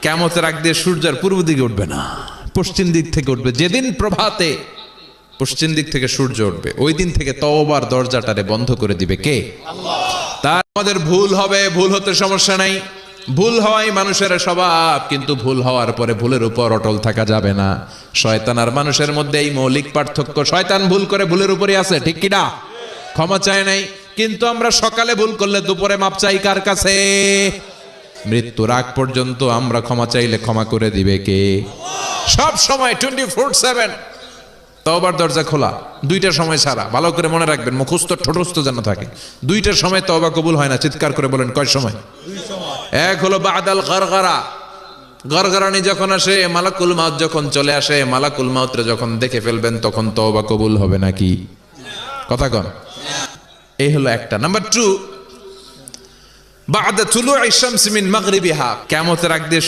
কিয়ামতের আগ দিয়ে সূর্যের পূর্ব দিকে উঠবে না, পশ্চিম দিক থেকে উঠবে। যেদিন প্রভাতে পশ্চিম দিক থেকে সূর্য উঠবে, ওই দিন থেকে তওবার দরজাটারে বন্ধ করে দিবে কে? আল্লাহ। তার আমাদের ভুল হবে, ভুল হতে সমস্যা নাই, ভুল হওয়াই মানুষের স্বভাব, কিন্তু ভুল হওয়ার পরে ভুলের উপর অটল থাকা যাবে না। শয়তান আর মানুষের মধ্যে এই মৌলিক পার্থক্য। শয়তান ভুল করে ভুলের উপরই আছে, ঠিক কিনা? ক্ষমা চায় নাই, কিন্তু আমরা সকালে ভুল করলে দুপুরে মাপ চাই কার কাছে? মৃত্যুর আগ পর্যন্ত আমরা ক্ষমা চাইলে ক্ষমা করে দিবে কে? সব সময় 24/7 তওবার দরজা খোলা, দুইটার সময় ছাড়া। ভালো করে মনে রাখবেন, মুখস্থ ঠোঁটস্থ যেন থাকে। দুইটার সময় তওবা কবুল হয় না, চিৎকার করে বলেন কয় সময়? এক হলো বাদাল গারগারা, গরগরানি যখন আসে, মালাকুল মাউত যখন চলে আসে, মালাকুল মাউতরে যখন দেখে ফেলবেন তখন তওবা কবুল হবে নাকি? কথা কন। এই হলো একটা। নাম্বার 2, বাদা তুলুই শামসি মিন মাগরিবিহা, কিয়ামতের আগ দিয়ে